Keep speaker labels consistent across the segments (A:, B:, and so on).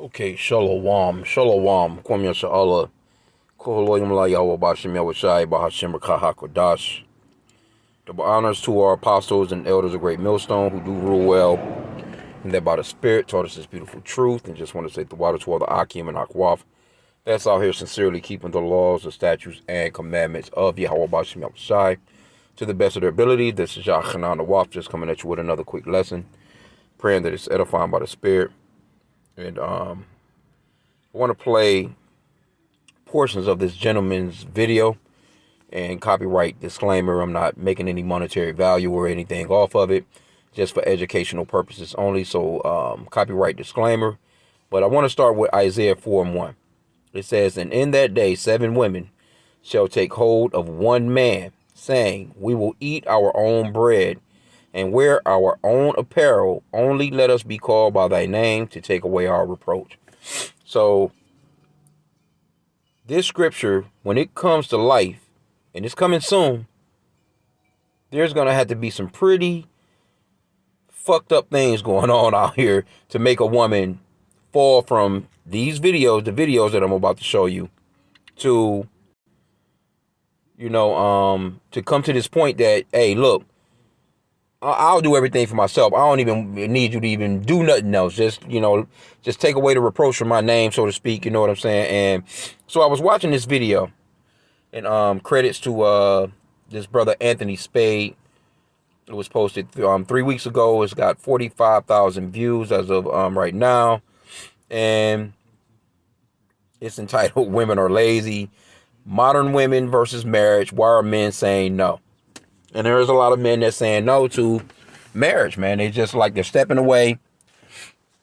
A: Okay, Shalom, Shalom, Kwam Yasha'Allah, Koholoyim La Yahweh Bashim Yahushai Bahashim Kahakodash. Double honors to our apostles and elders of Great Millstone who do rule well, and that by the Spirit taught us this beautiful truth, and just want to say the water to all the H.I.M and Akwaf. That's out here sincerely keeping the laws, the statutes, and commandments of Yahweh Bashim Yahushai to the best of their ability. This is Yachanan the Waf just coming at you with another quick lesson, praying that it's edifying by the Spirit. And I want to play portions of this gentleman's video, and copyright disclaimer, I'm not making any monetary value or anything off of it, just for educational purposes only. So copyright disclaimer. But I want to start with Isaiah 4:1. It says, "And in that day 7 women shall take hold of one man, saying, we will eat our own bread and wear our own apparel. Only let us be called by thy name to take away our reproach." So this scripture, when it comes to life, and it's coming soon, there's going to have to be some pretty fucked up things going on out here to make a woman fall from these videos, the videos that I'm about to show you, to, to come to this point that, hey, look, I'll do everything for myself. I don't even need you to even do nothing else. Just take away the reproach from my name, so to speak. You know what I'm saying? And so I was watching this video, and credits to this brother Anthony Spade. It was posted 3 weeks ago. It's got 45,000 views as of right now, and it's entitled "Women Are Lazy: Modern Women versus Marriage. Why are men saying no?" And there's a lot of men that's saying no to marriage, man. They just like they're stepping away.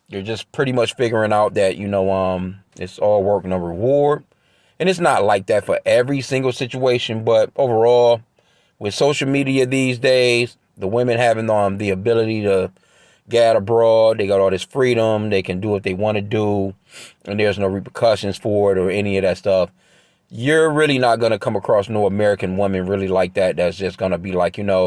A: They're just pretty much figuring out that, it's all work, no reward. And it's not like that for every single situation, but overall, with social media these days, the women having the ability to get abroad, they got all this freedom, they can do what they want to do, and there's no repercussions for it or any of that stuff. You're really not going to come across no American woman really like that. That's just going to be like, even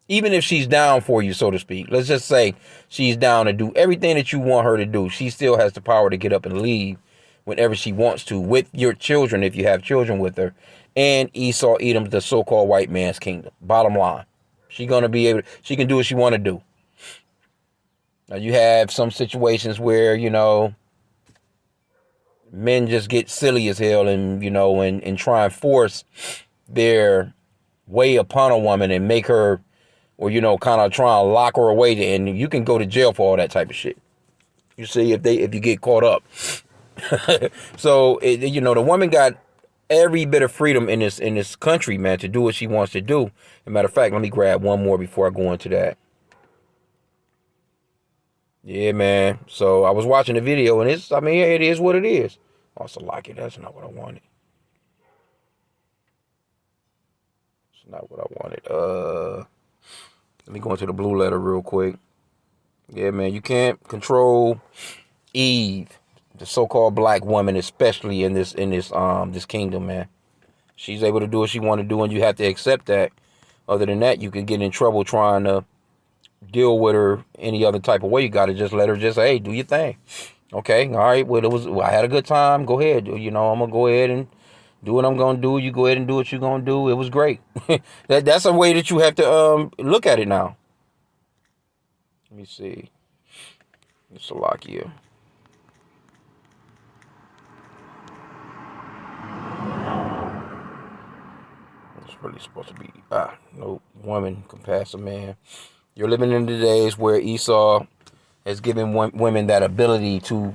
A: if she's down for you, so to speak. Let's just say she's down to do everything that you want her to do. She still has the power to get up and leave whenever she wants to, with your children, if you have children with her, and Esau, Edom, the so-called white man's kingdom. Bottom line, she can do what she want to do. Now, you have some situations where, men just get silly as hell and try and force their way upon a woman and make her, or, kind of try and lock her away, and you can go to jail for all that type of shit. You see, if you get caught up. So, the woman got every bit of freedom in this country, man, to do what she wants to do. As a matter of fact, let me grab one more before I go into that. Yeah, man. So I was watching the video, and it is what it is. Also, like it. That's not what I wanted. It's not what I wanted. Let me go into the blue letter real quick. Yeah, man. You can't control Eve, the so-called black woman, especially in this kingdom, man. She's able to do what she want to do, and you have to accept that. Other than that, you can get in trouble trying to deal with her any other type of way. You got to just let her just, hey, do your thing. Okay, all right, well, I had a good time. Go ahead. I'm going to go ahead and do what I'm going to do. You go ahead and do what you're going to do. It was great. That's a way that you have to look at it now. Let me see. It's Salakia. It's really supposed to be, no woman can pass a man. You're living in the days where Esau has given women that ability to,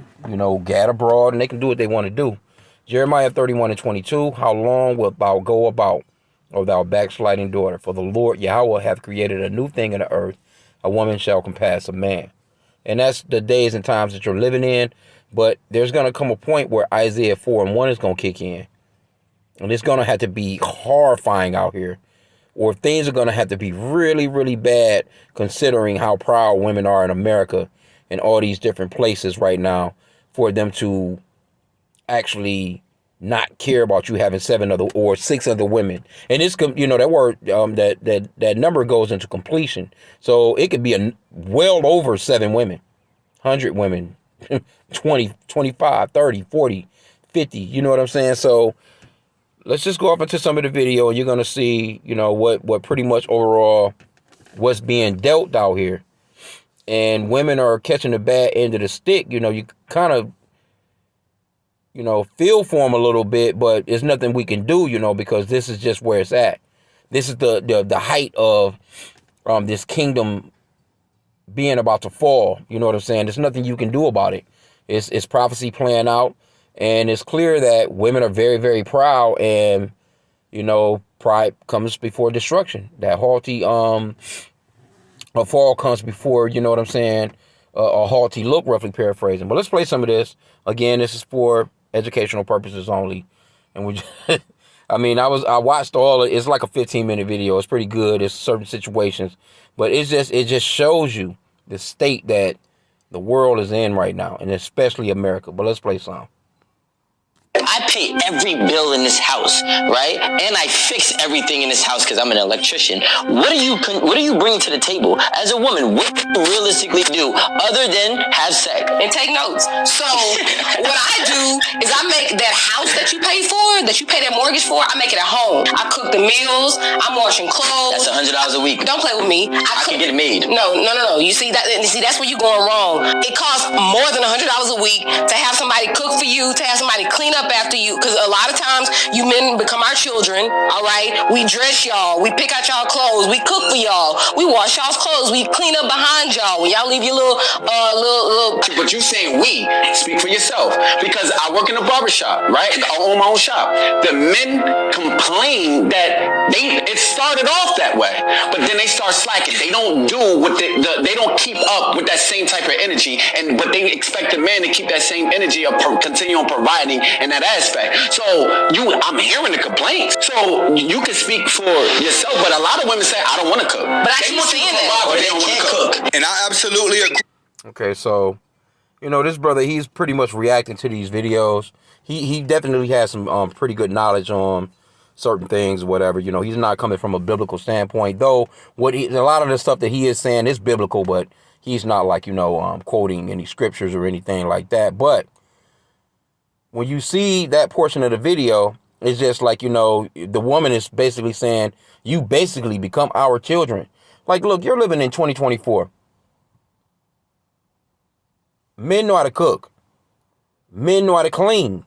A: get abroad, and they can do what they want to do. Jeremiah 31:22, "How long wilt thou go about, O thou backsliding daughter? For the Lord Yahweh hath created a new thing in the earth. A woman shall compass a man." And that's the days and times that you're living in. But there's going to come a point where Isaiah 4:1 is going to kick in. And it's going to have to be horrifying out here. Or things are going to have to be really, really bad, considering how proud women are in America and all these different places right now, for them to actually not care about you having 7 other or 6 other women. And it's, you know, that word, that number goes into completion. So it could be well over 7 women, 100 women, 20, 25, 30, 40, 50. You know what I'm saying? So let's just go off into some of the video, and you're going to see, you know, what pretty much overall what's being dealt out here. And women are catching the bad end of the stick. You know, you kind of, you know, feel for them a little bit, but there's nothing we can do, you know, because this is just where it's at. This is the height of this kingdom being about to fall. You know what I'm saying? There's nothing you can do about it. It's prophecy playing out, and it's clear that women are very, very proud, and, you know, pride comes before destruction. That haughty a fall comes before, you know what I'm saying, a haughty look, roughly paraphrasing. But let's play some of this. Again, this is for educational purposes only. And we just, I mean, I watched all of it. It's like a 15-minute video. It's pretty good. It's certain situations, but it just shows you the state that the world is in right now, and especially America. But let's play some.
B: I pay every bill in this house, right? And I fix everything in this house because I'm an electrician. What do you bring to the table as a woman? What do you realistically do other than have sex
C: and take notes? So what I do is I make that house that you pay for, that you pay that mortgage for, I make it at home. I cook the meals. I'm washing clothes.
B: That's $100 a week.
C: Don't play with me.
B: I can get it made.
C: No. You see that's where you're going wrong. It costs more than $100 a week to have somebody cook for you, to have somebody clean up after you, because a lot of times you men become our children. All right, we dress y'all, we pick out y'all clothes, we cook for y'all, we wash y'all's clothes, we clean up behind y'all when y'all leave your little.
D: But you saying we, speak for yourself, because I work in a barbershop, right? I own my own shop. The men complain that it started off that way, but then they start slacking. They don't do what they don't keep up with that same type of energy, but they expect the man to keep that same energy of continue on providing in that aspect. So I'm hearing the complaints. So you can speak for yourself, but a lot of women say, I don't want to cook.
C: But I keep saying that.
D: But they don't want to cook.
E: And I absolutely agree.
A: Okay, so, you know, this brother, he's pretty much reacting to these videos. He definitely has some pretty good knowledge on certain things, whatever. You know, he's not coming from a biblical standpoint, though. A lot of the stuff that he is saying is biblical, but he's not, like, you know, quoting any scriptures or anything like that. But when you see that portion of the video, it's just like, you know, the woman is basically saying, you basically become our children. Like, look, you're living in 2024. Men know how to cook. Men know how to clean.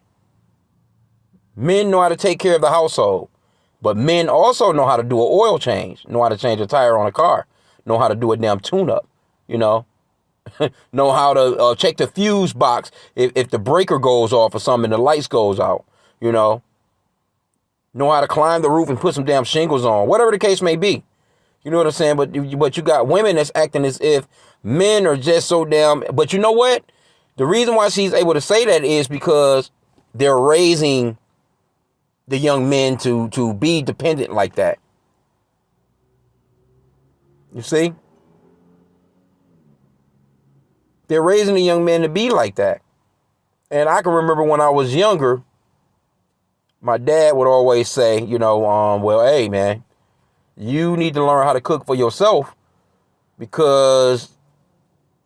A: Men know how to take care of the household. But men also know how to do an oil change, know how to change a tire on a car, know how to do a damn tune-up, you know. Know how to check the fuse box if the breaker goes off or something and the lights goes out, you know. Know how to climb the roof and put some damn shingles on, whatever the case may be. You know what I'm saying? But you got women that's acting as if men are just so damn. But you know what? The reason why she's able to say that is because they're raising the young men to be dependent like that. You see? They're raising the young men to be like that. And I can remember when I was younger, my dad would always say, you know, well, hey, man, you need to learn how to cook for yourself because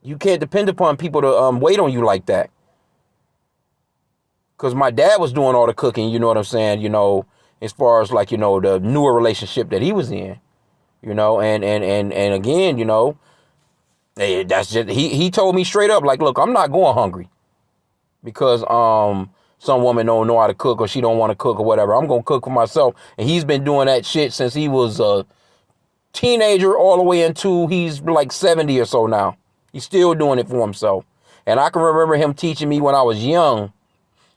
A: you can't depend upon people to wait on you like that. Because my dad was doing all the cooking, you know what I'm saying, you know, as far as, like, you know, the newer relationship that he was in, you know, and again, you know, that's just, he told me straight up, like, look, I'm not going hungry because some woman don't know how to cook or she don't want to cook or whatever. I'm going to cook for myself. And he's been doing that shit since he was a teenager all the way into, he's like 70 or so now. He's still doing it for himself. And I can remember him teaching me when I was young,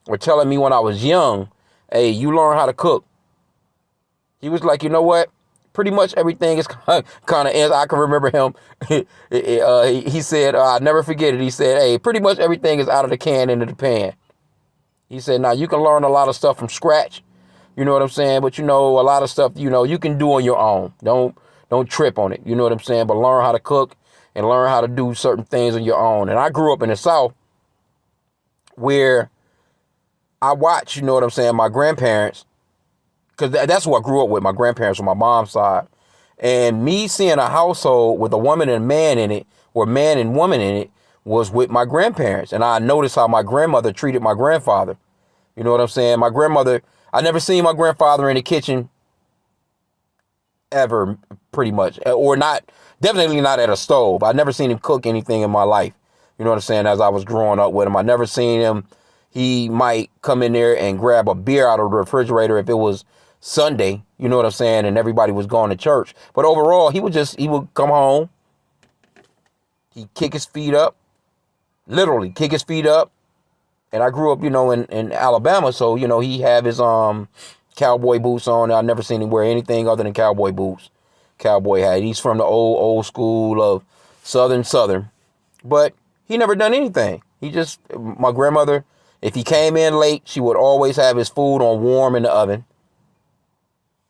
A: or telling me when I was young, hey, you learn how to cook. He was like, you know what? Pretty much everything is kind of, I can remember him, he said, I'll never forget it. He said, hey, pretty much everything is out of the can into the pan. He said, now you can learn a lot of stuff from scratch. You know what I'm saying? But, you know, a lot of stuff, you know, you can do on your own. Don't trip on it. You know what I'm saying? But learn how to cook and learn how to do certain things on your own. And I grew up in the South where I watched, you know what I'm saying, my grandparents, because that's who I grew up with, my grandparents on my mom's side. And me seeing a household with a woman and a man in it, or man and woman in it, was with my grandparents. And I noticed how my grandmother treated my grandfather. You know what I'm saying? My grandmother, I never seen my grandfather in the kitchen ever, pretty much. Or not, definitely not at a stove. I never seen him cook anything in my life. You know what I'm saying? As I was growing up with him, I never seen him. He might come in there and grab a beer out of the refrigerator if it was Sunday, you know what I'm saying, and everybody was going to church. But overall, he would come home, he'd kick his feet up, literally kick his feet up. And I grew up, you know, in Alabama, so, you know, he have his cowboy boots on. I never seen him wear anything other than cowboy boots, cowboy hat. He's from the old school of Southern. But he never done anything. My grandmother, if he came in late, she would always have his food on warm in the oven.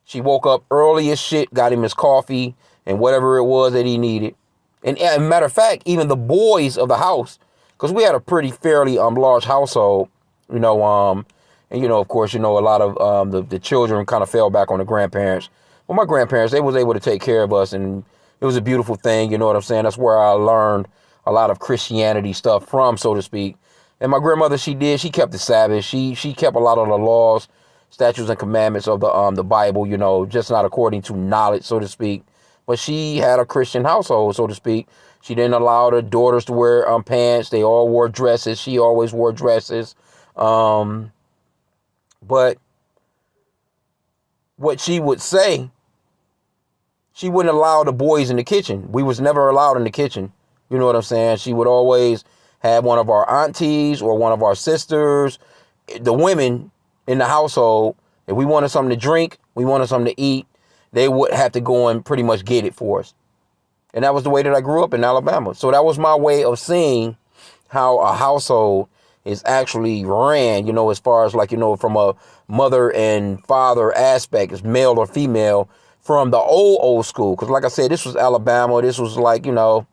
A: She woke up early as shit, got him his coffee and whatever it was that he needed. And matter of fact, even the boys of the house, because we had a pretty fairly large household, you know, and, you know, of course, you know, a lot of the children kind of fell back on the grandparents. Well, my grandparents, they was able to take care of us, and it was a beautiful thing, you know what I'm saying? That's where I learned a lot of Christianity stuff from, so to speak. And my grandmother, she kept the Sabbath. She kept a lot of the laws, statutes, and commandments of the Bible, you know, just not according to knowledge, so to speak. But she had a Christian household, so to speak. She didn't allow her daughters to wear pants. They all wore dresses. She always wore dresses. But what she would say, she wouldn't allow the boys in the kitchen. We was never allowed in the kitchen. You know what I'm saying? She would always have one of our aunties or one of our sisters, the women in the household. If we wanted something to drink, we wanted something to eat, they would have to go and pretty much get it for us. And that was the way that I grew up in Alabama. So that was my way of seeing how a household is actually ran, you know, as far as like, you know, from a mother and father aspect, as male or female, from the old school. Because like I said, this was Alabama. This was like, you know,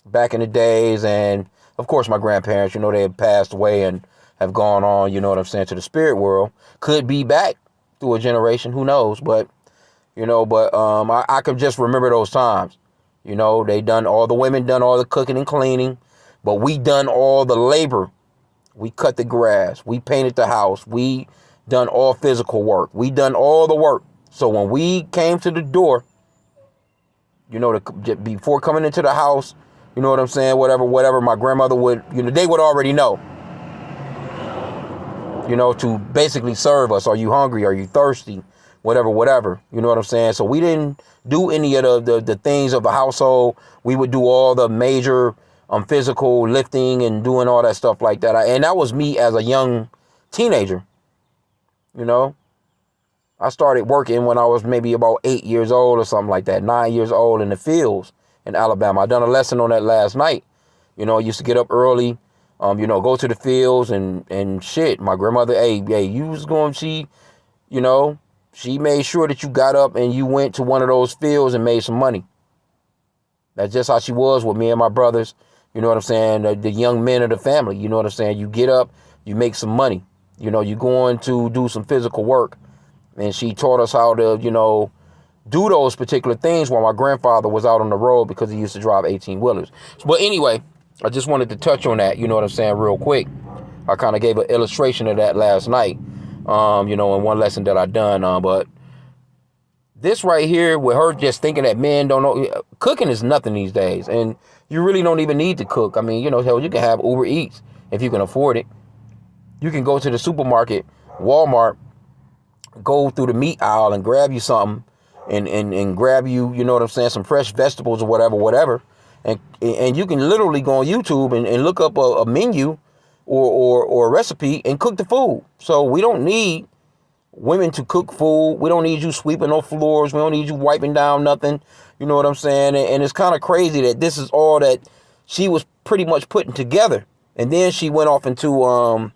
A: back in the days. And of course, my grandparents, you know, they had passed away and have gone on, you know what I'm saying, to the spirit world. Could be back through a generation. Who knows? But, you know, I could just remember those times. You know, the women done all the cooking and cleaning, but we done all the labor. We cut the grass. We painted the house. We done all physical work. We done all the work. So when we came to the door, you know, before coming into the house, you know what I'm saying, whatever, my grandmother would, you know, they would already know, you know, to basically serve us. Are you hungry? Are you thirsty? Whatever. You know what I'm saying? So we didn't do any of the things of the household. We would do all the major physical lifting and doing all that stuff like that. And that was me as a young teenager. You know, I started working when I was maybe about 8 years old or something like that, 9 years old in the fields in Alabama. I done a lesson on that last night. You know, I used to get up early, you know, go to the fields and shit. My grandmother, hey, you was going, you know, she made sure that you got up and you went to one of those fields and made some money. That's just how she was with me and my brothers. You know what I'm saying? The young men of the family. You know what I'm saying? You get up, you make some money. You know, you going to do some physical work. And she taught us how to, you know, do those particular things while my grandfather was out on the road because he used to drive 18-wheelers. But anyway, I just wanted to touch on that, you know what I'm saying, real quick. I kind of gave an illustration of that last night. You know, in one lesson that I done, but this right here with her just thinking that men don't know, cooking is nothing these days, and you really don't even need to cook. I mean, you know, hell, you can have Uber Eats if you can afford it. You can go to the supermarket, Walmart, go through the meat aisle and grab you something, and grab you, you know what I'm saying, some fresh vegetables or whatever, and you can literally go on YouTube and look up a menu or a recipe and cook the food. So we don't need women to cook food. We don't need you sweeping no floors. We don't need you wiping down nothing. You know what I'm saying? And it's kind of crazy that this is all that she was pretty much putting together. And then she went off into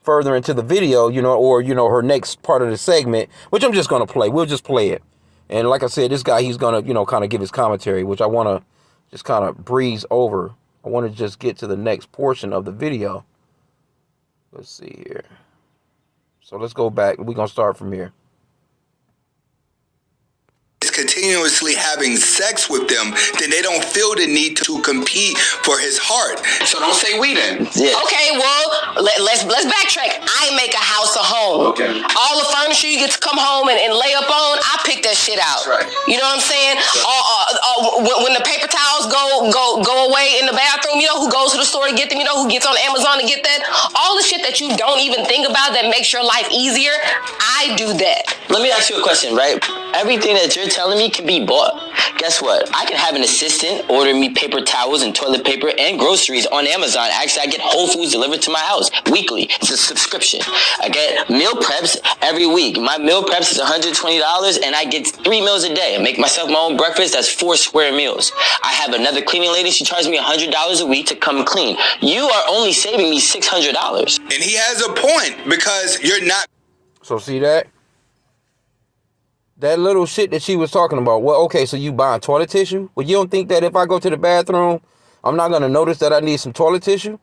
A: further into the video, you know, or, you know, her next part of the segment, which I'm just going to play. We'll just play it. And like I said, this guy, he's going to, you know, kind of give his commentary, which I want to just kind of breeze over. I want to just get to the next portion of the video. Let's see here. So let's go back. We're going to start from here.
E: Continuously having sex with them, then they don't feel the need to compete for his heart.
D: So don't say we then.
B: Yeah.
C: Okay, well, let's backtrack. I make a house a home.
D: Okay.
C: All the furniture you get to come home and lay up on, I pick that shit out.
D: That's right.
C: You know what I'm saying? When the paper towels go away in the bathroom, you know who goes to the store to get them? You know who gets on Amazon to get that? All the shit that you don't even think about that makes your life easier, I do that.
B: Let me ask you a question, right? Everything that you're telling me can be bought. Guess what? I can have an assistant order me paper towels and toilet paper and groceries on Amazon. Actually, I get Whole Foods delivered to my house weekly. It's a subscription. I get meal preps every week. My meal preps is $120 and I get 3 meals a day. I make myself my own breakfast. That's 4 square meals. I have another cleaning lady. She charges me $100 a week to come clean. You are only saving me $600.
E: And he has a point, because you're not.
A: So see that? That little shit that she was talking about. Well, okay, so you buying toilet tissue? Well, you don't think that if I go to the bathroom, I'm not going to notice that I need some toilet tissue?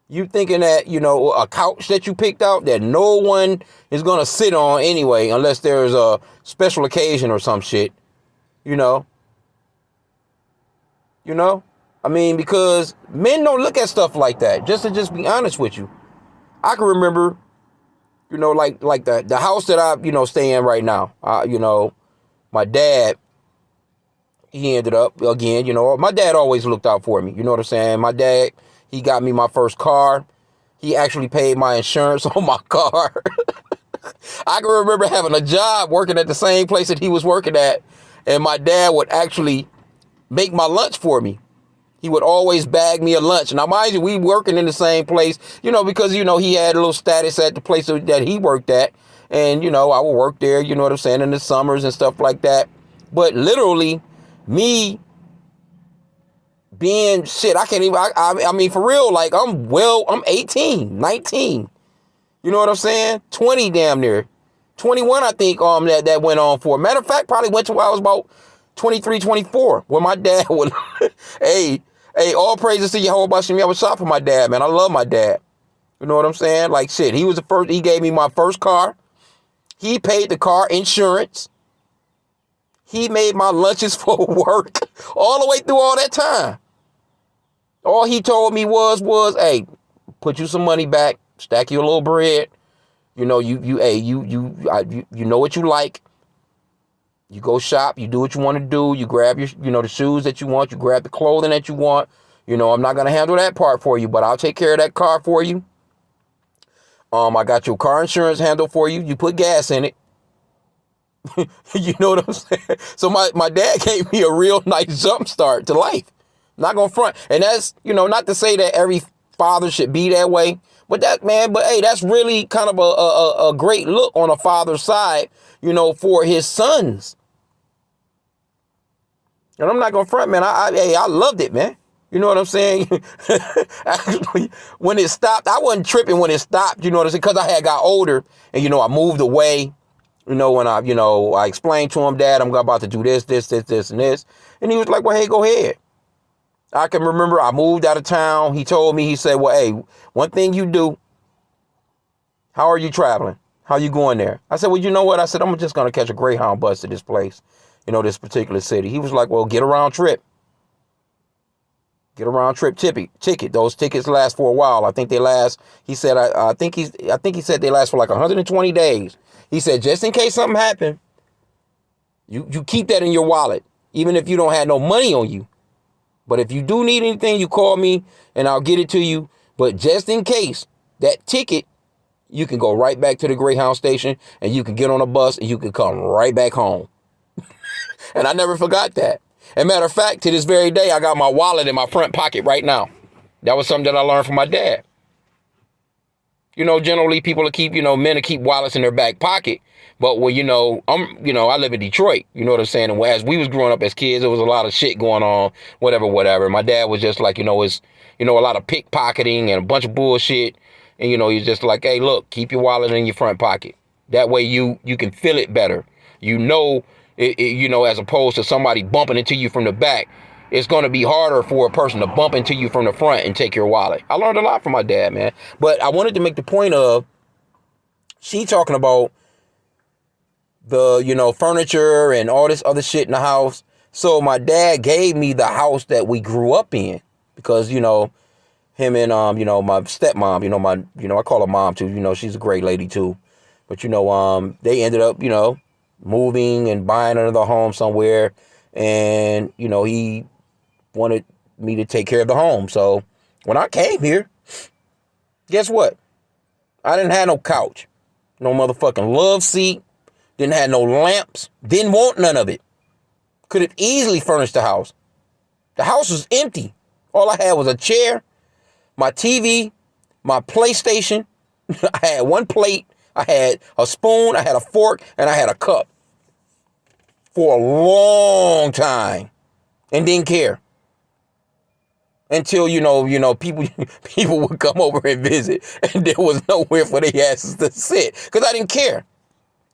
A: You thinking that, you know, a couch that you picked out that no one is going to sit on anyway, unless there's a special occasion or some shit, you know? You know? I mean, because men don't look at stuff like that, just to be honest with you. I can remember, you know, like the house that I, you know, stay in right now. You know, my dad, he ended up, again, you know, my dad always looked out for me. You know what I'm saying? My dad, he got me my first car. He actually paid my insurance on my car. I can remember having a job working at the same place that he was working at. And my dad would actually make my lunch for me. He would always bag me a lunch. Now, mind you, we working in the same place, you know, because, you know, he had a little status at the place that he worked at. And, you know, I would work there, you know what I'm saying, in the summers and stuff like that. But literally, me being shit, I can't even, I mean, for real, like, I'm 18, 19. You know what I'm saying? 20 damn near. 21, I think, that went on for. Matter of fact, probably went to where I was about 23, 24, when my dad would, hey, all praises to Jehovah Hashem. I was shot for my dad, man. I love my dad. You know what I'm saying? Like, shit, he was the first. He gave me my first car. He paid the car insurance. He made my lunches for work all the way through all that time. All he told me was, hey, put you some money back, stack you a little bread. You know, you know what you like. You go shop, you do what you want to do, you grab your, you know, the shoes that you want, you grab the clothing that you want. You know, I'm not going to handle that part for you, but I'll take care of that car for you. I got your car insurance handled for you. You put gas in it. You know what I'm saying? So my dad gave me a real nice jump start to life. Not going to front. And that's, you know, not to say that every father should be that way, but hey, that's really kind of a great look on a father's side, you know, for his sons. And I'm not going to front, man. I loved it, man. You know what I'm saying? Actually, when it stopped, I wasn't tripping when it stopped, you know what I'm saying? Because I had got older and, you know, I moved away. You know, when I explained to him, Dad, I'm about to do this, and this. And he was like, well, hey, go ahead. I can remember I moved out of town. He told me, he said, well, hey, one thing you do, how are you traveling? How you going there? I said, well, you know what? I said, I'm just going to catch a Greyhound bus to this place, you know, this particular city. He was like, well, get a round trip. Get a round trip ticket. Those tickets last for a while. I think they last, he said, I think he said they last for like 120 days. He said, just in case something happened, you keep that in your wallet, even if you don't have no money on you. But if you do need anything, you call me and I'll get it to you. But just in case, that ticket, you can go right back to the Greyhound station and you can get on a bus and you can come right back home. And I never forgot that. As a matter of fact, to this very day, I got my wallet in my front pocket right now. That was something that I learned from my dad. You know, generally people will keep, men will keep wallets in their back pocket. But when, I live in Detroit, you know what I'm saying? And as we was growing up as kids, there was a lot of shit going on, whatever. My dad was just like, it's, a lot of pickpocketing and a bunch of bullshit. And, he's just like, hey, look, keep your wallet in your front pocket. That way you can feel it better. As opposed to somebody bumping into you from the back, it's going to be harder for a person to bump into you from the front and take your wallet. I learned a lot from my dad, man. But I wanted to make the point of, She talking about the, furniture and all this other shit in the house. So my dad gave me the house that we grew up in because, him and, my stepmom, I call her mom too, she's a great lady too. But, they ended up, moving and buying another home somewhere. And, he wanted me to take care of the home. So when I came here, guess what? I didn't have no couch, no motherfucking love seat, didn't have no lamps, didn't want none of it. Could have easily furnished the house. The house was empty. All I had was a chair, my TV, my PlayStation. I had one plate, I had a spoon, I had a fork, and I had a cup for a long time and didn't care. Until, people would come over and visit and there was nowhere for their asses to sit because I didn't care.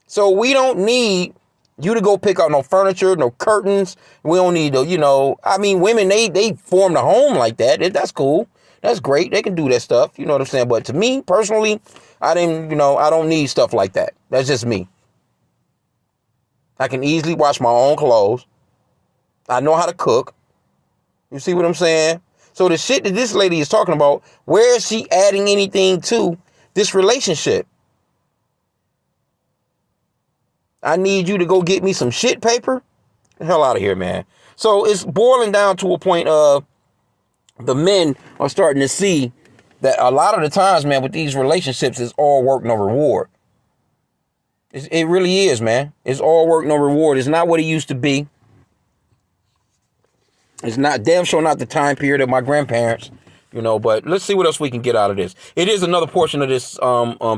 A: So we don't need you to go pick out no furniture, no curtains. We don't need to, women, they form the home like that. That's cool. That's great. They can do that stuff. You know what I'm saying? But to me, personally, I don't need stuff like that. That's just me. I can easily wash my own clothes. I know how to cook. You see what I'm saying? So the shit that this lady is talking about, where is she adding anything to this relationship? I need you to go get me some shit paper? The hell out of here, man. So it's boiling down to a point of the men are starting to see that a lot of the times, man, with these relationships, it's all work, no reward. It really is, man. It's all work, no reward. It's not what it used to be. It's not damn sure not the time period of my grandparents, but let's see what else we can get out of this. It is another portion of this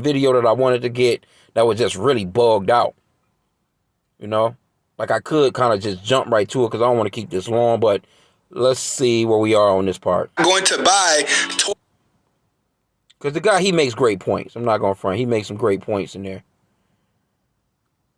A: video that I wanted to get that was just really bugged out. Like I could kind of just jump right to it because I don't want to keep this long, but let's see where we are on this part.
E: Going to buy
A: because the guy, he makes great points. I'm not going to front. He makes some great points in there.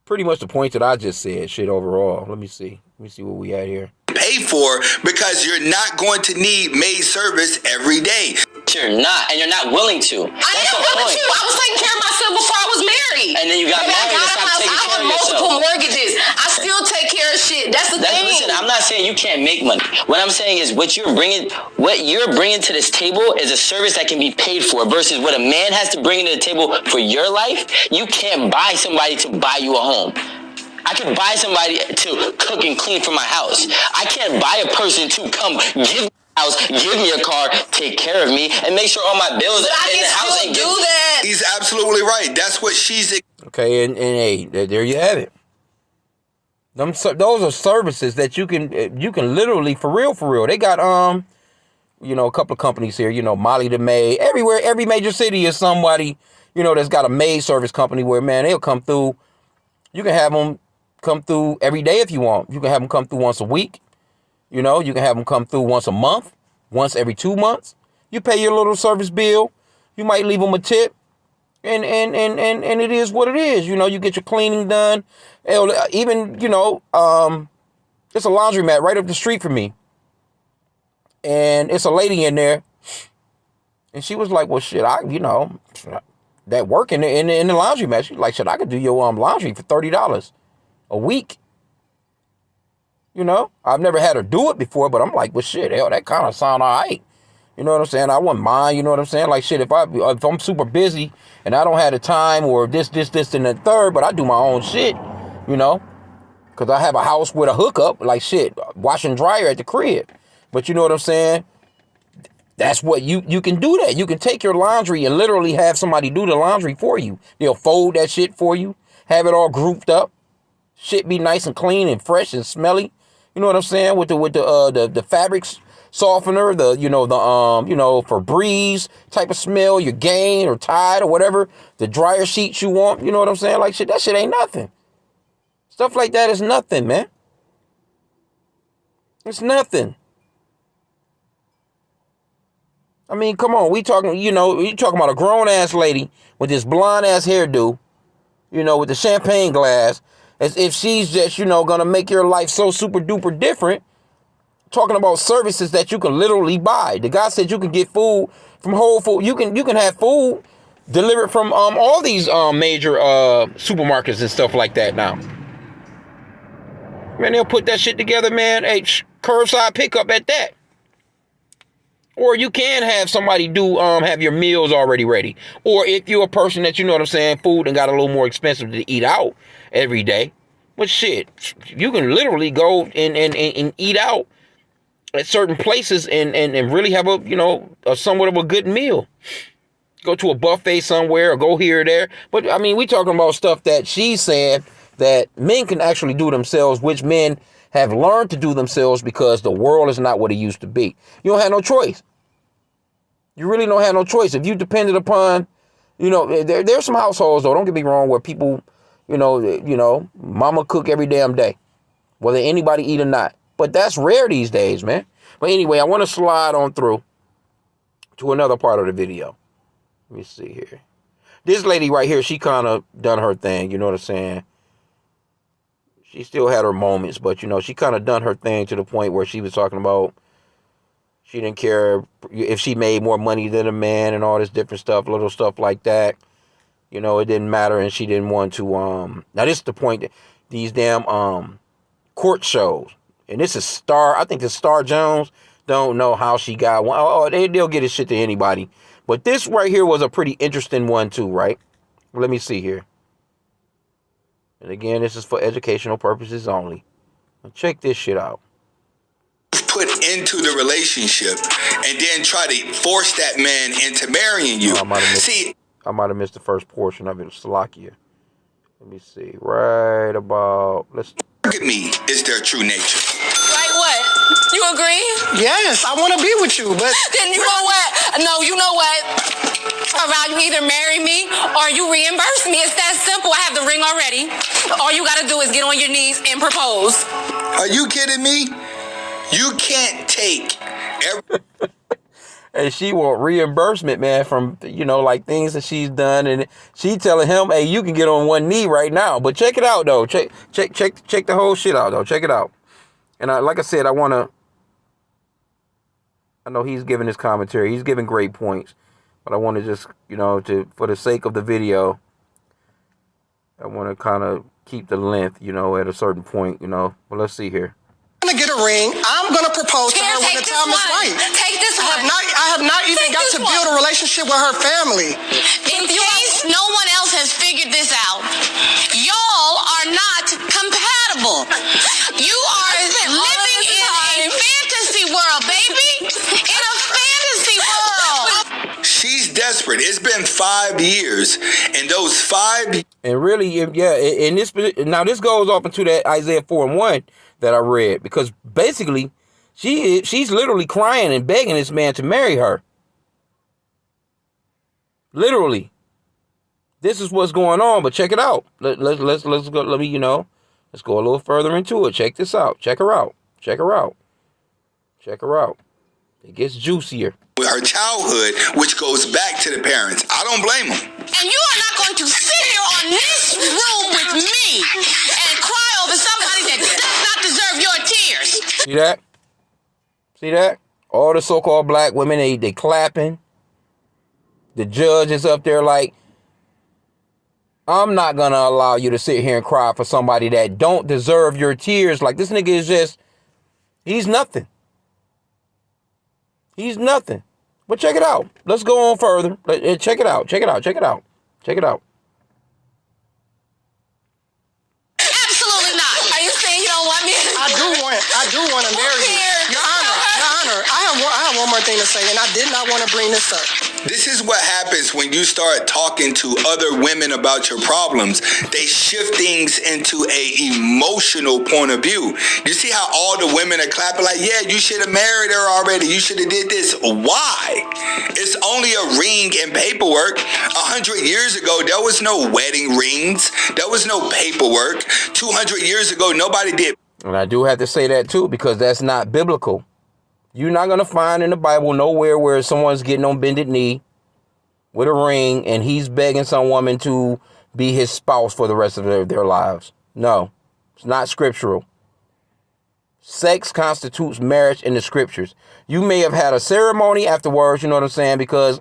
A: Pretty much the points that I just said, shit, overall. Let me see what we had here.
E: Pay for because you're not going to need maid service every day.
B: You're not, and you're not willing to.
C: I am willing to. I was taking care of myself before I was married.
B: And then you got married and stopped taking care of yourself.
C: I have multiple mortgages. I still take care of shit. That's the thing.
B: Listen, I'm not saying you can't make money. What I'm saying is what you're bringing to this table is a service that can be paid for versus what a man has to bring to the table for your life. You can't buy somebody to buy you a home. I can buy somebody to cook and clean for my house. I can't buy a person to come give me a house, give me a car, take care of me, and make sure all my bills are in the house. And
C: do that.
E: He's absolutely right. That's what she's.
A: Okay, and hey, there you have it. Those are services that you can literally for real. They got a couple of companies here. Molly the Maid. Everywhere, every major city is somebody that's got a maid service company where, man, they'll come through. You can have them come through every day if you want. You can have them come through once a week. You can have them come through once a month, once every 2 months. You pay your little service bill. You might leave them a tip. And it is what it is. You get your cleaning done. Even, it's a laundromat right up the street from me. And it's a lady in there. And she was like, well, shit, that work in the laundromat. She's like, shit, I could do your laundry for $30 a week. I've never had her do it before, but I'm like, well, shit, hell, that kind of sound all right. You know what I'm saying? I wouldn't mind, you know what I'm saying? Like, shit, if I'm super busy and I don't have the time or this, and the third, but I do my own shit, because I have a house with a hookup, like, shit, wash and dryer at the crib. But you know what I'm saying? That's what you can do that. You can take your laundry and literally have somebody do the laundry for you. They'll fold that shit for you, have it all grouped up. Shit be nice and clean and fresh and smelly. You know what I'm saying? With the fabrics softener, for Febreze type of smell, your Gain or Tide or whatever, the dryer sheets you want. You know what I'm saying? Like, shit, that shit ain't nothing. Stuff like that is nothing, man. It's nothing. I mean, come on. We talking about a grown ass lady with this blonde ass hairdo, with the champagne glass, as if she's just, gonna make your life so super duper different. Talking about services that you can literally buy. The guy said you can get food from Whole Foods. You can have food delivered from all these major supermarkets and stuff like that now. Man, they'll put that shit together, man. Hey, curbside pickup at that. Or you can have somebody do have your meals already ready. Or if you're a person that, you know what I'm saying, food and got a little more expensive to eat out every day. But shit, you can literally go and eat out at certain places and really have a, you know, a somewhat of a good meal. Go to a buffet somewhere or go here or there. But I mean, we talking about stuff that she's saying that men can actually do themselves, which men have learned to do themselves because the world is not what it used to be. You don't have no choice. You really don't have no choice. If you depended upon, you know, there's some households, though, don't get me wrong, where people, you know, mama cook every damn day, whether anybody eat or not. But that's rare these days, man. But anyway, I want to slide on through to another part of the video. Let me see here. This lady right here, she kind of done her thing, you know what I'm saying? She still had her moments, but, you know, she kind of done her thing to the point where she was talking about she didn't care if she made more money than a man and all this different stuff, little stuff like that. You know, it didn't matter, and she didn't want to, now this is the point, that these damn, court shows, and this is I think it's Star Jones, don't know how she got one. Oh, they'll get his shit to anybody. But this right here was a pretty interesting one too, right? Let me see here. And again, this is for educational purposes only. Check this shit out.
E: Put into the relationship and then try to force that man into marrying you.
A: I might have missed the first portion of it. Slovakia. Let me see. Right about.
E: Look at me. Is their true nature.
C: Like what? You agree?
F: Yes, I want to be with you, but
C: Then you know what? No, you know what? Around, you either marry me or you reimburse me. It's that simple. I have the ring already. All you got to do is get on your knees and propose.
E: Are you kidding me? You can't take every...
A: And she want reimbursement, man, from, you know, like things that she's done. And she telling him, hey, you can get on one knee right now. But check it out, though. Check the whole shit out, though. Check it out. And like I said, I know he's giving his commentary. He's giving great points. But I want to just, you know, for the sake of the video, I want to kind of keep the length, you know, at a certain point, you know. But let's see here.
F: I'm going to get a ring. I'm going to propose to her when the time is right.
C: Take this one.
F: I have not even got to build a relationship with her family.
C: In case no one else has figured this out, y'all are not compatible. You are living in a fantasy world, baby. In a fantasy world.
E: She's desperate. It's been 5 years. And those 5...
A: And really, yeah, and this goes off into that Isaiah 4:1 that I read, because basically she's literally crying and begging this man to marry her. Literally. This is what's going on, but check it out. Let's go, let's go a little further into it. Check this out. Check her out. It gets juicier.
E: With her childhood, which goes back to the parents. I don't blame them.
C: And you are not going to sit here on this room with me and cry over somebody that does not deserve your tears.
A: See that? All the so-called black women, they clapping. The judge is up there like, I'm not going to allow you to sit here and cry for somebody that don't deserve your tears. Like, this nigga is just, he's nothing. He's nothing. But check it out. Let's go on further. Check it out.
C: Absolutely not. Are you saying you don't want me?
F: I do want to marry you. Your Honor, I have one more thing to say, and I did not want to bring this up.
E: This is what happens when you start talking to other women about your problems. They shift things into a emotional point of view. You see how all the women are clapping like, yeah, you should have married her already. You should have did this. Why? It's only a ring and paperwork. 100 years ago, there was no wedding rings. There was no paperwork. 200 years ago, nobody did.
A: And I do have to say that too, because that's not biblical. You're not going to find in the Bible nowhere where someone's getting on bended knee with a ring and he's begging some woman to be his spouse for the rest of their lives. No, it's not scriptural. Sex constitutes marriage in the scriptures. You may have had a ceremony afterwards, you know what I'm saying, because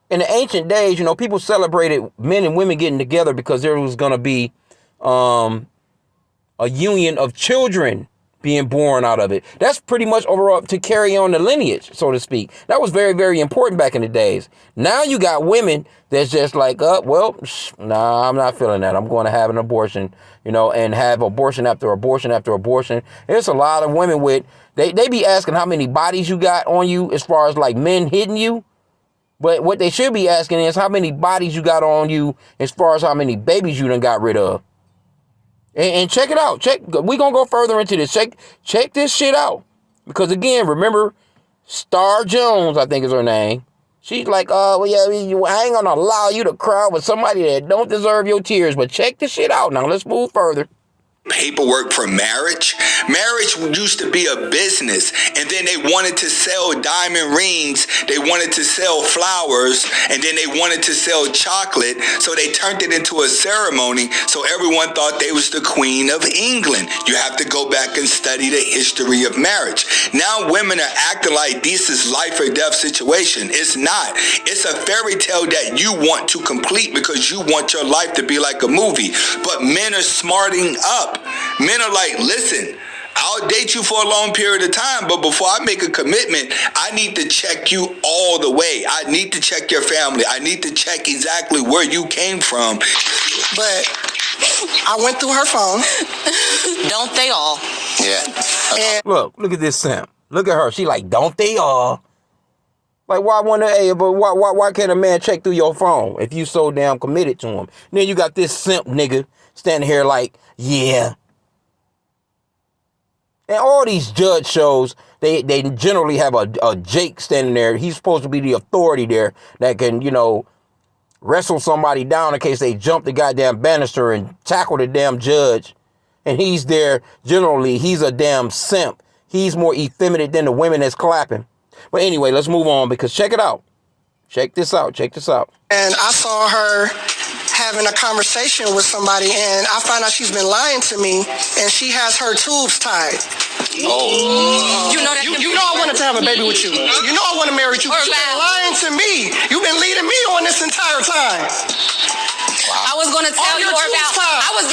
A: In the ancient days, you know, people celebrated men and women getting together because there was going to be a union of children being born out of it. That's pretty much overall to carry on the lineage, so to speak. That was very, very important back in the days. Now you got women that's just like, nah, I'm not feeling that. I'm going to have an abortion, you know, and have abortion after abortion after abortion. There's a lot of women with, they be asking how many bodies you got on you as far as like men hitting you. But what they should be asking is how many bodies you got on you as far as how many babies you done got rid of. And check it out. We're going to go further into this. Check this shit out. Because again, remember, Star Jones, I think is her name. She's like, well, yeah, I ain't going to allow you to cry with somebody that don't deserve your tears. But check this shit out. Now, let's move further.
E: Paperwork for marriage. Marriage used to be a business, and then they wanted to sell diamond rings, they wanted to sell flowers, and then they wanted to sell chocolate, so they turned it into a ceremony, so everyone thought they was the Queen of England. You have to go back and study the history of marriage. Now women are acting like this is life or death situation. It's not. It's a fairy tale that you want to complete because you want your life to be like a movie. But men are smarting up. Men are like, listen, I'll date you for a long period of time, but before I make a commitment, I need to check you all the way. I need to check your family. I need to check exactly where you came from.
F: But I went through her phone.
C: Don't they all?
D: Yeah.
F: And
A: Look at this simp. Look at her. She like, don't they all? Like, why can't a man check through your phone if you so damn committed to him? And then you got this simp nigga standing here like, yeah. And all these judge shows, they generally have a Jake standing there. He's supposed to be the authority there that can, you know, wrestle somebody down in case they jump the goddamn banister and tackle the damn judge. And he's there, generally, he's a damn simp. He's more effeminate than the women that's clapping. But anyway, let's move on because check it out. Check this out.
F: And I saw her having a conversation with somebody, and I found out she's been lying to me, and she has her tubes tied.
D: Oh.
F: You know that. You know I wanted to have a baby with you. You know I want to marry you. You've been lying to me. You've been leading me on this entire time.
G: I was going to tell you
F: your
G: about.
F: tubes tied.
G: I was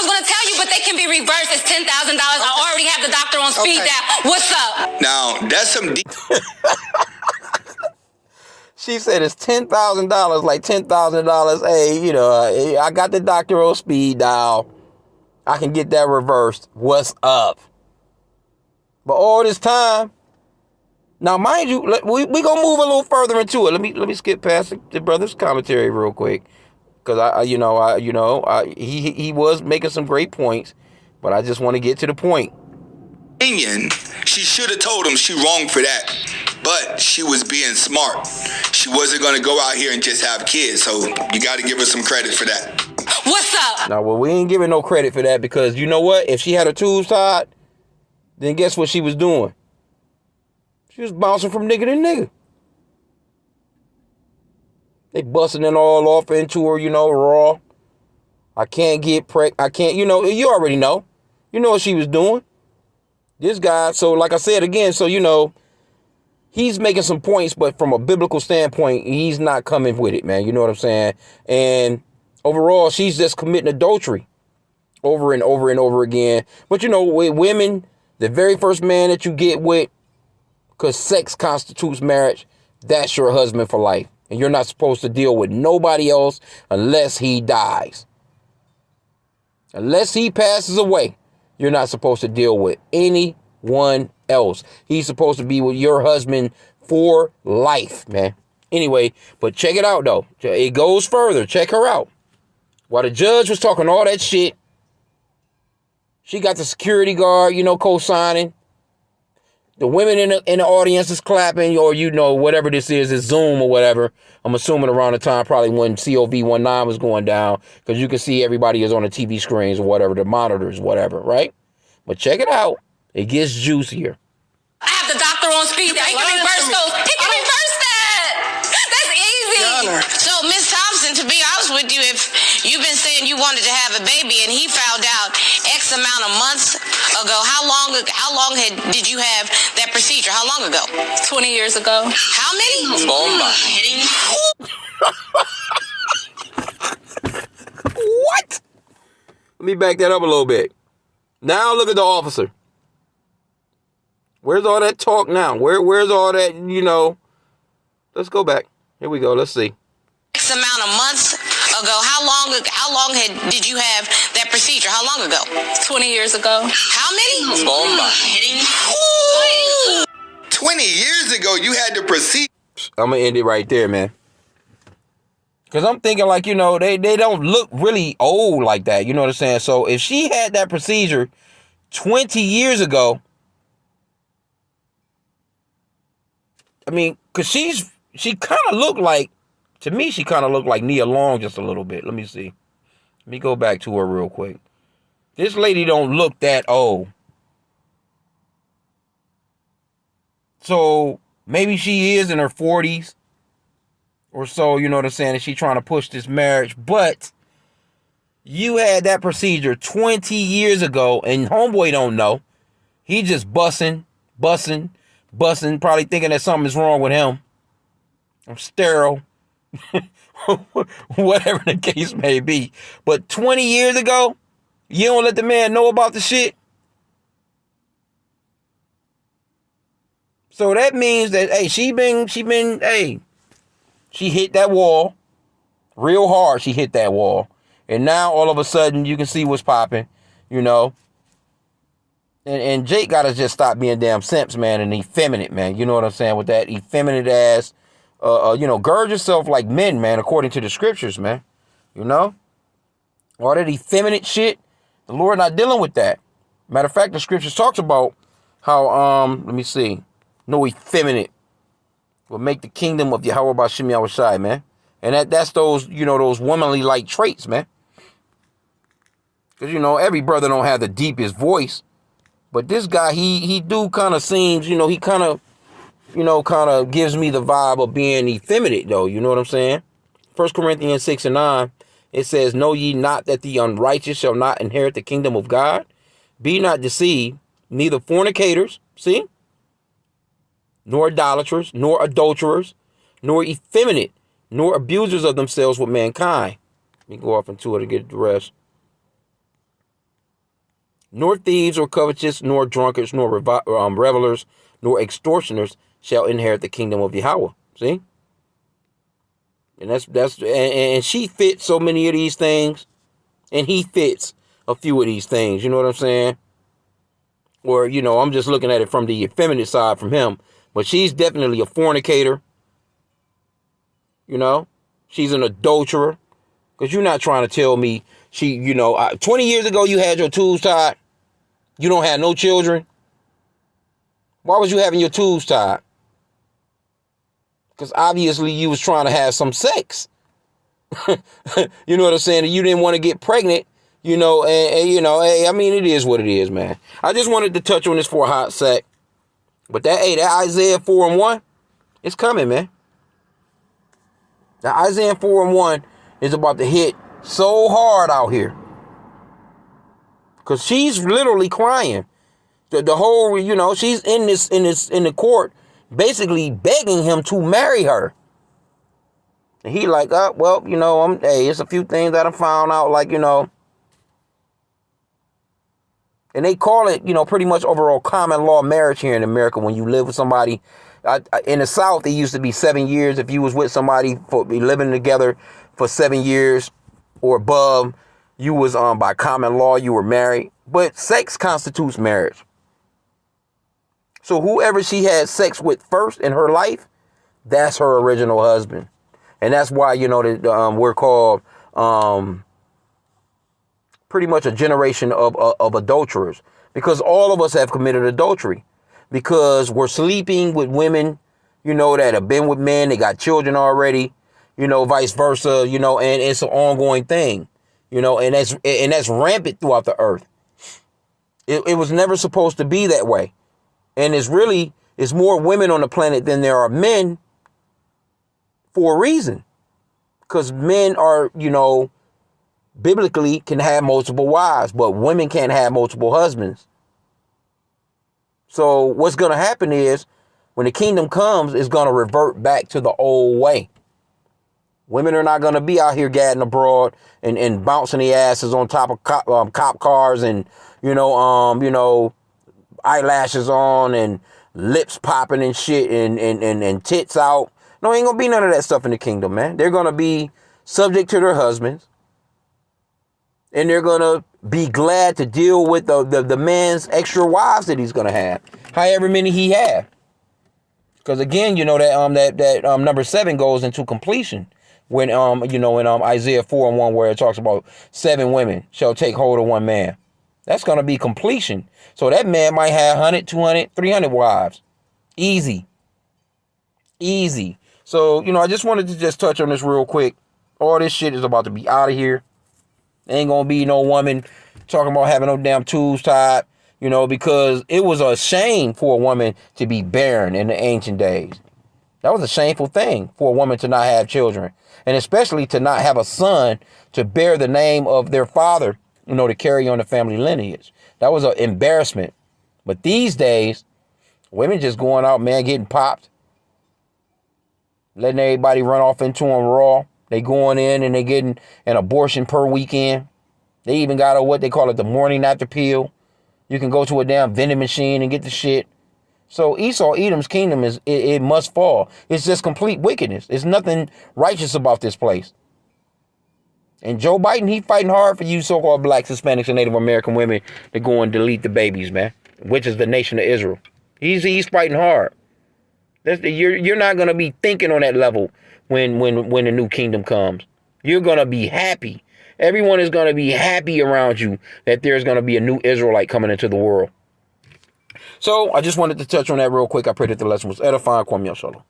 G: going to tell you, but they can be reversed. It's $10,000. I already have the doctor on speed dial. What's up?
E: Now, that's some deep.
A: She said it's $10,000, like $10,000. Hey, you know, I got the doctor on speed dial. I can get that reversed. What's up? But all this time, now mind you, we gonna move a little further into it. Let me skip past the brother's commentary real quick, because he was making some great points, but I just want to get to the point.
E: She should have told him she wrong for that. But she was being smart. She wasn't going to go out here and just have kids. So you got to give her some credit for that.
G: What's up?
A: Now, well, we ain't giving no credit for that because you know what? If she had her tubes tied, then guess what she was doing? She was bouncing from nigga to nigga. They busting it all off into her, you know, raw. I can't get I can't, you know, you already know. You know what she was doing. This guy, so like I said again, so you know, he's making some points, but from a biblical standpoint, he's not coming with it, man. You know what I'm saying? And overall, she's just committing adultery over and over and over again. But you know, with women, the very first man that you get with, because sex constitutes marriage, that's your husband for life. And you're not supposed to deal with nobody else unless he dies. Unless he passes away, you're not supposed to deal with anyone else. He's supposed to be with your husband for life, man. Anyway, but check it out, though. It goes further. Check her out. While the judge was talking all that shit, she got the security guard, you know, co-signing. The women in the audience is clapping, or, you know, whatever this is Zoom or whatever. I'm assuming around the time probably when COV19 was going down, because you can see everybody is on the TV screens or whatever, the monitors, whatever, right? But check it out. It gets juicier.
G: I have the doctor on speed dial. He can reverse those. He can reverse that. That's easy.
C: So, Miss Thompson, to be honest with you, if you've been saying you wanted to have a baby and he found out X amount of months ago, how long did you have that procedure? How long ago?
G: 20 years ago.
C: How many?
D: Oh my.
A: What? Let me back that up a little bit. Now look at the officer. Where's all that talk now? Where's all that, Let's go back. Here we go. Let's see.
G: X amount of months ago. How long did you have that procedure? How long ago? 20 years ago. How many?
B: Bomba.
E: 20 years ago, you had to proceed.
A: I'm going to end it right there, man. Because I'm thinking like, they don't look really old like that. You know what I'm saying? So if she had that procedure 20 years ago, I mean, because she kind of looked like, to me, she kind of looked like Nia Long just a little bit. Let me see. Let me go back to her real quick. This lady don't look that old. So maybe she is in her 40s or so, you know what I'm saying, and she trying to push this marriage. But you had that procedure 20 years ago, and homeboy don't know. He just busting, probably thinking that something's wrong with him. I'm sterile. Whatever the case may be. But 20 years ago, you don't let the man know about the shit. So that means that, hey, she hit that wall real hard. She hit that wall. And now all of a sudden you can see what's popping, And Jake got to just stop being damn simps, man, and effeminate, man. You know what I'm saying? With that effeminate ass, gird yourself like men, man, according to the scriptures, man. All that effeminate shit, the Lord not dealing with that. Matter of fact, the scriptures talks about how, let me see, no effeminate will make the kingdom of Yahweh Bashim Yahushai, man. And that's those, those womanly like traits, man. Because, every brother don't have the deepest voice. But this guy, he do kind of seems, he kind of gives me the vibe of being effeminate, though. You know what I'm saying? 1 Corinthians 6:9, it says, know ye not that the unrighteous shall not inherit the kingdom of God? Be not deceived, neither fornicators, see? Nor idolaters, nor adulterers, nor effeminate, nor abusers of themselves with mankind. Let me go off into it to get the rest. Nor thieves or covetous, nor drunkards, nor revelers, nor extortioners shall inherit the kingdom of Yahweh. See? And and she fits so many of these things, and he fits a few of these things. You know what I'm saying? Or, I'm just looking at it from the effeminate side from him. But she's definitely a fornicator. She's an adulterer. Because you're not trying to tell me 20 years ago you had your tubes tied. You don't have no children. Why was you having your tubes tied? Because obviously you was trying to have some sex. You know what I'm saying? You didn't want to get pregnant, hey, I mean, it is what it is, man. I just wanted to touch on this for a hot sec. But that Isaiah 4:1, it's coming, man. That Isaiah 4:1 is about to hit so hard out here. Because she's literally crying. The whole, she's in the court, basically begging him to marry her. And he like, well, it's a few things that I found out, like, and they call it, pretty much overall common law marriage here in America. When you live with somebody, in the South, it used to be 7 years. If you was with somebody for living together for 7 years or above, you was by common law, you were married. But sex constitutes marriage. So whoever she had sex with first in her life, that's her original husband. And that's why, we're called pretty much a generation of adulterers. Because all of us have committed adultery. Because we're sleeping with women, that have been with men. They got children already, vice versa, and it's an ongoing thing, and that's rampant throughout the earth. It was never supposed to be that way. And it's more women on the planet than there are men for a reason. Because men are, biblically can have multiple wives, but women can't have multiple husbands. So what's going to happen is when the kingdom comes, it's going to revert back to the old way. Women are not going to be out here gadding abroad and bouncing the asses on top of cop cars and, eyelashes on and lips popping and shit and tits out. No, ain't going to be none of that stuff in the kingdom, man. They're going to be subject to their husbands. And they're going to be glad to deal with the man's extra wives that he's going to have. However many he have. Because again, that number 7 goes into completion. When, in Isaiah 4:1, where it talks about 7 women shall take hold of one man. That's going to be completion. So that man might have 100, 200, 300 wives. Easy. So, I just wanted to just touch on this real quick. All this shit is about to be out of here. Ain't going to be no woman talking about having no damn tubes tied, because it was a shame for a woman to be barren in the ancient days. That was a shameful thing for a woman to not have children. And especially to not have a son to bear the name of their father, to carry on the family lineage. That was an embarrassment. But these days, women just going out, man, getting popped. Letting everybody run off into them raw. They going in and they getting an abortion per weekend. They even got what they call it, the morning after pill. You can go to a damn vending machine and get the shit. So Esau, Edom's kingdom it must fall. It's just complete wickedness. There's nothing righteous about this place. And Joe Biden, he fighting hard for you so-called blacks, Hispanics, and Native American women to go and delete the babies, man. Which is the nation of Israel. He's fighting hard. You're not gonna be thinking on that level when the new kingdom comes. You're gonna be happy. Everyone is gonna be happy around you that there's gonna be a new Israelite coming into the world. So I just wanted to touch on that real quick. I pray that the lesson was edifying. Kwame Shalom.